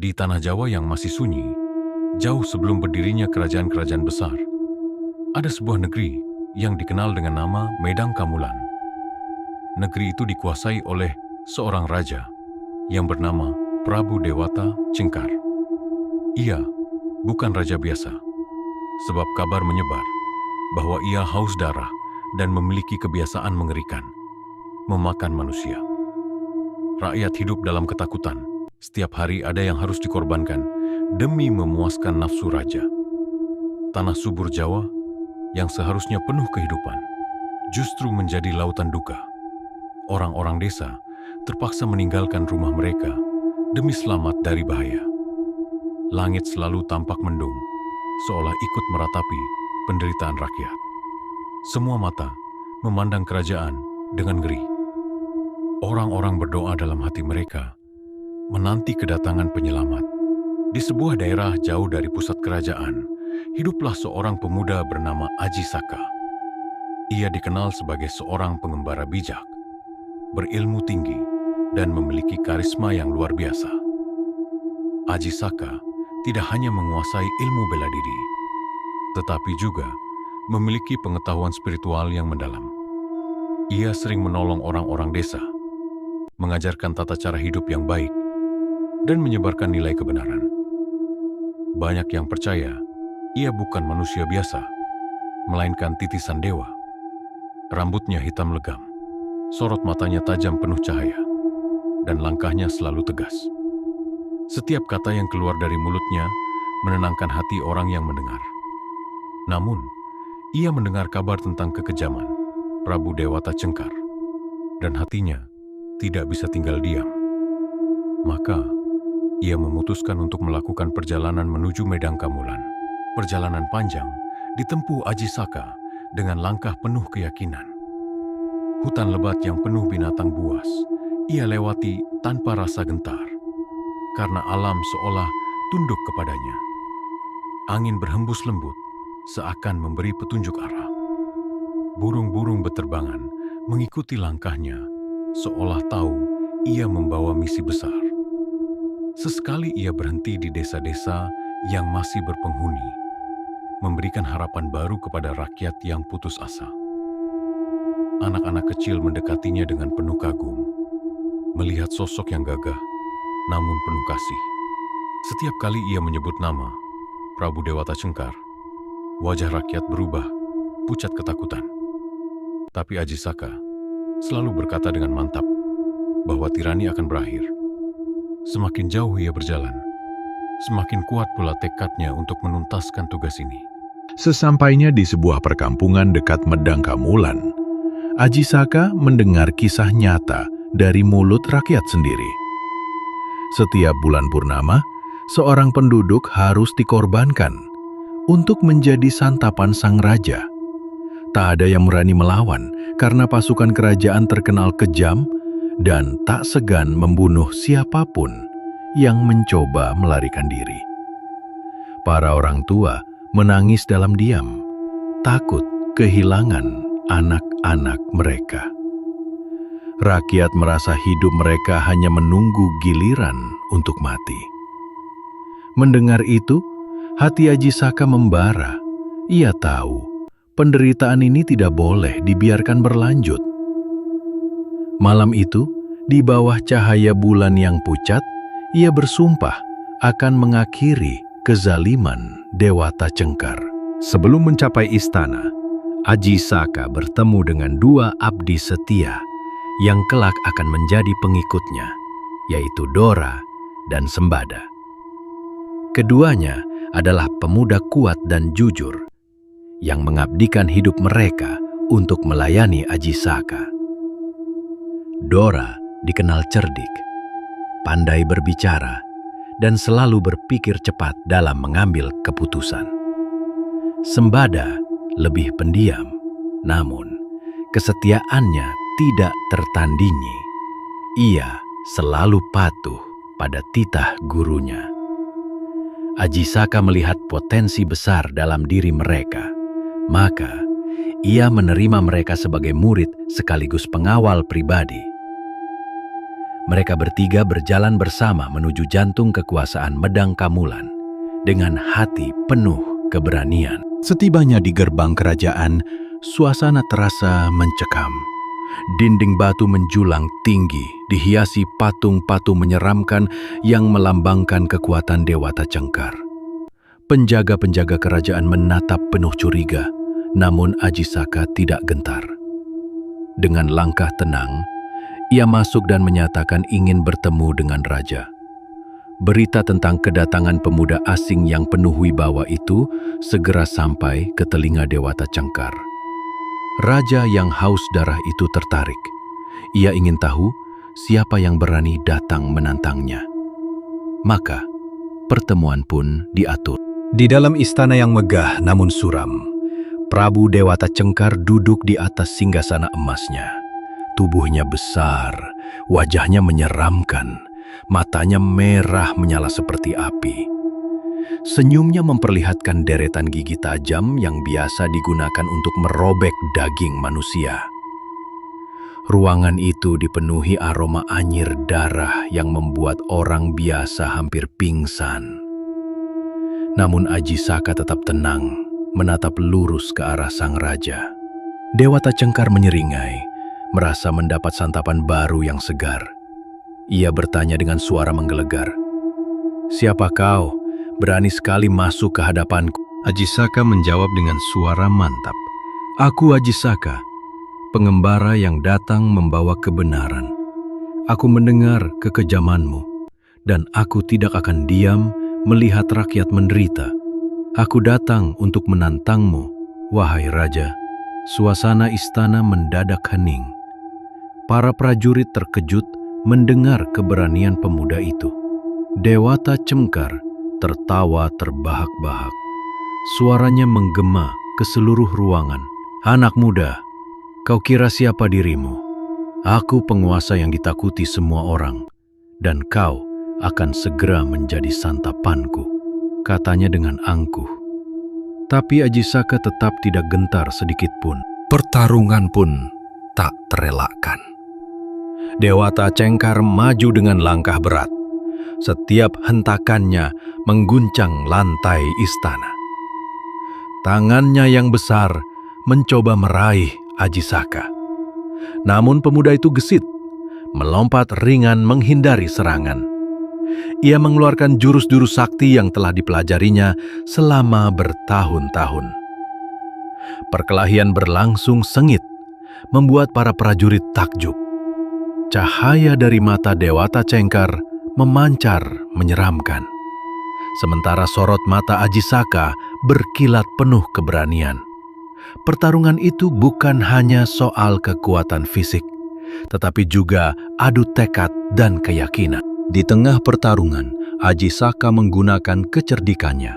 Di tanah Jawa yang masih sunyi, jauh sebelum berdirinya kerajaan-kerajaan besar, ada sebuah negeri yang dikenal dengan nama Medang Kamulan. Negeri itu dikuasai oleh seorang raja yang bernama Prabu Dewata Cengkar. Ia bukan raja biasa, sebab kabar menyebar bahwa ia haus darah dan memiliki kebiasaan mengerikan, memakan manusia. Rakyat hidup dalam ketakutan. Setiap hari ada yang harus dikorbankan demi memuaskan nafsu raja. Tanah subur Jawa yang seharusnya penuh kehidupan justru menjadi lautan duka. Orang-orang desa terpaksa meninggalkan rumah mereka demi selamat dari bahaya. Langit selalu tampak mendung, seolah ikut meratapi penderitaan rakyat. Semua mata memandang kerajaan dengan ngeri. Orang-orang berdoa dalam hati mereka, menanti kedatangan penyelamat. Di sebuah daerah jauh dari pusat kerajaan, hiduplah seorang pemuda bernama Aji Saka. Ia dikenal sebagai seorang pengembara bijak, berilmu tinggi, dan memiliki karisma yang luar biasa. Aji Saka tidak hanya menguasai ilmu bela diri, tetapi juga memiliki pengetahuan spiritual yang mendalam. Ia sering menolong orang-orang desa, mengajarkan tata cara hidup yang baik, dan menyebarkan nilai kebenaran. Banyak yang percaya ia bukan manusia biasa, melainkan titisan dewa. Rambutnya hitam legam, sorot matanya tajam penuh cahaya, dan langkahnya selalu tegas. Setiap kata yang keluar dari mulutnya menenangkan hati orang yang mendengar. Namun, ia mendengar kabar tentang kekejaman Prabu Dewata Cengkar, dan hatinya tidak bisa tinggal diam. Maka, ia memutuskan untuk melakukan perjalanan menuju Medang Kamulan. Perjalanan panjang ditempuh Aji Saka dengan langkah penuh keyakinan. Hutan lebat yang penuh binatang buas, ia lewati tanpa rasa gentar, karena alam seolah tunduk kepadanya. Angin berhembus lembut, seakan memberi petunjuk arah. Burung-burung beterbangan mengikuti langkahnya, seolah tahu ia membawa misi besar. Sesekali ia berhenti di desa-desa yang masih berpenghuni, memberikan harapan baru kepada rakyat yang putus asa. Anak-anak kecil mendekatinya dengan penuh kagum, melihat sosok yang gagah, namun penuh kasih. Setiap kali ia menyebut nama Prabu Dewata Cengkar, wajah rakyat berubah, pucat ketakutan. Tapi Aji Saka selalu berkata dengan mantap bahwa tirani akan berakhir. Semakin jauh ia berjalan, semakin kuat pula tekadnya untuk menuntaskan tugas ini. Sesampainya di sebuah perkampungan dekat Medang Kamulan, Aji Saka mendengar kisah nyata dari mulut rakyat sendiri. Setiap bulan purnama, seorang penduduk harus dikorbankan untuk menjadi santapan sang raja. Tak ada yang berani melawan karena pasukan kerajaan terkenal kejam dan tak segan membunuh siapapun yang mencoba melarikan diri. Para orang tua menangis dalam diam, takut kehilangan anak-anak mereka. Rakyat merasa hidup mereka hanya menunggu giliran untuk mati. Mendengar itu, hati Aji Saka membara. Ia tahu penderitaan ini tidak boleh dibiarkan berlanjut. Malam itu, di bawah cahaya bulan yang pucat, ia bersumpah akan mengakhiri kezaliman Dewata Cengkar. Sebelum mencapai istana, Aji Saka bertemu dengan dua abdi setia yang kelak akan menjadi pengikutnya, yaitu Dora dan Sembada. Keduanya adalah pemuda kuat dan jujur yang mengabdikan hidup mereka untuk melayani Aji Saka. Dora dikenal cerdik, pandai berbicara, dan selalu berpikir cepat dalam mengambil keputusan. Sembada lebih pendiam, namun kesetiaannya tidak tertandingi. Ia selalu patuh pada titah gurunya. Aji Saka melihat potensi besar dalam diri mereka, maka ia menerima mereka sebagai murid sekaligus pengawal pribadi. mereka bertiga berjalan bersama menuju jantung kekuasaan Medang Kamulan dengan hati penuh keberanian. Setibanya di gerbang kerajaan, suasana terasa mencekam. Dinding batu menjulang tinggi, dihiasi patung-patung menyeramkan yang melambangkan kekuatan Dewata Cengkar. Penjaga-penjaga kerajaan menatap penuh curiga, namun Ajisaka tidak gentar. Dengan langkah tenang, ia masuk dan menyatakan ingin bertemu dengan raja. Berita tentang kedatangan pemuda asing yang penuh wibawa itu segera sampai ke telinga Dewata Cengkar. Raja yang haus darah itu tertarik. Ia ingin tahu siapa yang berani datang menantangnya. Maka, pertemuan pun diatur. Di dalam istana yang megah namun suram, Prabu Dewata Cengkar duduk di atas singgasana emasnya. Tubuhnya besar, wajahnya menyeramkan, matanya merah menyala seperti api. Senyumnya memperlihatkan deretan gigi tajam yang biasa digunakan untuk merobek daging manusia. Ruangan itu dipenuhi aroma anyir darah yang membuat orang biasa hampir pingsan. Namun Ajisaka tetap tenang, menatap lurus ke arah sang raja. Dewata Cengkar menyeringai, merasa mendapat santapan baru yang segar. Ia bertanya dengan suara menggelegar, "Siapa kau? Berani sekali masuk ke hadapanku." Ajisaka menjawab dengan suara mantap, "Aku Ajisaka, pengembara yang datang membawa kebenaran. Aku mendengar kekejamanmu, dan aku tidak akan diam melihat rakyat menderita. Aku datang untuk menantangmu, wahai raja." Suasana istana mendadak hening. Para prajurit terkejut mendengar keberanian pemuda itu. Dewata Cengkar tertawa terbahak-bahak. Suaranya menggema ke seluruh ruangan. "Anak muda, kau kira siapa dirimu? Aku penguasa yang ditakuti semua orang, dan kau akan segera menjadi santapanku," katanya dengan angkuh. Tapi Ajisaka tetap tidak gentar sedikit pun. Pertarungan pun tak terelakkan. Dewata Cengkar maju dengan langkah berat. Setiap hentakannya mengguncang lantai istana. Tangannya yang besar mencoba meraih Ajisaka. Namun pemuda itu gesit, melompat ringan menghindari serangan. Ia mengeluarkan jurus-jurus sakti yang telah dipelajarinya selama bertahun-tahun. Perkelahian berlangsung sengit, membuat para prajurit takjub. Cahaya dari mata Dewata Cengkar memancar menyeramkan. Sementara sorot mata Ajisaka berkilat penuh keberanian. Pertarungan itu bukan hanya soal kekuatan fisik, tetapi juga adu tekad dan keyakinan. Di tengah pertarungan, Ajisaka menggunakan kecerdikannya.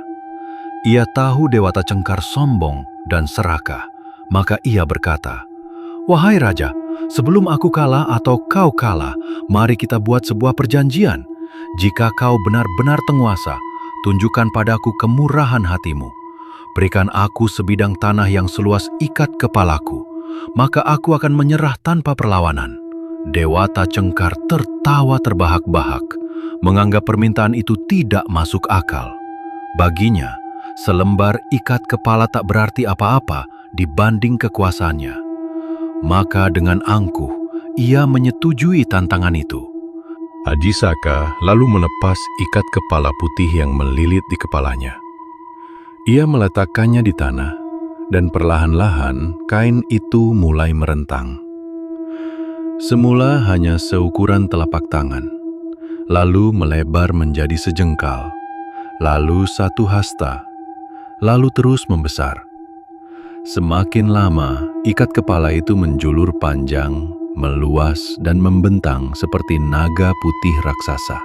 Ia tahu Dewata Cengkar sombong dan serakah, maka ia berkata, "Wahai raja, sebelum aku kalah atau kau kalah, mari kita buat sebuah perjanjian. Jika kau benar-benar penguasa, tunjukkan padaku kemurahan hatimu. Berikan aku sebidang tanah yang seluas ikat kepalaku, maka aku akan menyerah tanpa perlawanan." Dewata Cengkar tertawa terbahak-bahak, menganggap permintaan itu tidak masuk akal. Baginya, selembar ikat kepala tak berarti apa-apa dibanding kekuasaannya. Maka dengan angkuh, ia menyetujui tantangan itu. Ajisaka lalu melepas ikat kepala putih yang melilit di kepalanya. Ia meletakkannya di tanah, dan perlahan-lahan kain itu mulai merentang. Semula hanya seukuran telapak tangan, lalu melebar menjadi sejengkal, lalu satu hasta, lalu terus membesar. Semakin lama, ikat kepala itu menjulur panjang, meluas, dan membentang seperti naga putih raksasa.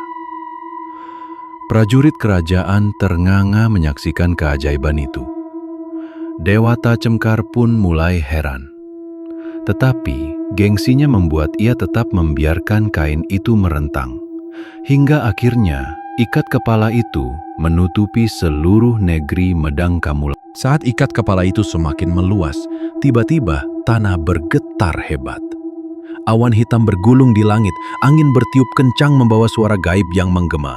Prajurit kerajaan ternganga menyaksikan keajaiban itu. Dewata Cengkar pun mulai heran. Tetapi gengsinya membuat ia tetap membiarkan kain itu merentang. Hingga akhirnya ikat kepala itu menutupi seluruh negeri Medang Kamulan. Saat ikat kepala itu semakin meluas, tiba-tiba tanah bergetar hebat. Awan hitam bergulung di langit, angin bertiup kencang membawa suara gaib yang menggema.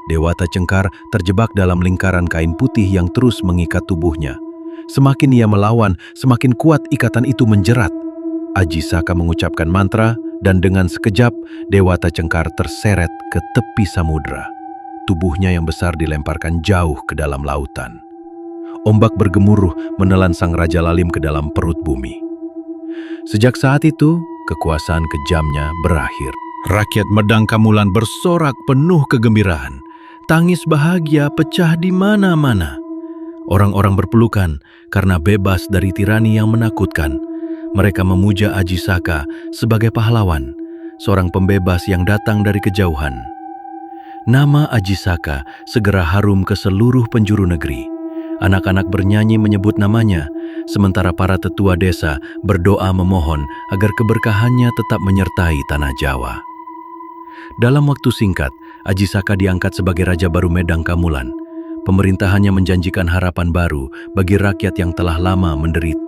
Dewata Cengkar terjebak dalam lingkaran kain putih yang terus mengikat tubuhnya. Semakin ia melawan, semakin kuat ikatan itu menjerat. Aji Saka mengucapkan mantra, dan dengan sekejap, Dewata Cengkar terseret ke tepi samudera. Tubuhnya yang besar dilemparkan jauh ke dalam lautan. Ombak bergemuruh menelan sang Raja Lalim ke dalam perut bumi. Sejak saat itu, kekuasaan kejamnya berakhir. Rakyat Medang Kamulan bersorak penuh kegembiraan. Tangis bahagia pecah di mana-mana. Orang-orang berpelukan karena bebas dari tirani yang menakutkan. Mereka memuja Aji Saka sebagai pahlawan, seorang pembebas yang datang dari kejauhan. Nama Aji Saka segera harum ke seluruh penjuru negeri. Anak-anak bernyanyi menyebut namanya, sementara para tetua desa berdoa memohon agar keberkahannya tetap menyertai tanah Jawa. Dalam waktu singkat, Aji Saka diangkat sebagai Raja baru Medang Kamulan. Pemerintahannya menjanjikan harapan baru bagi rakyat yang telah lama menderita.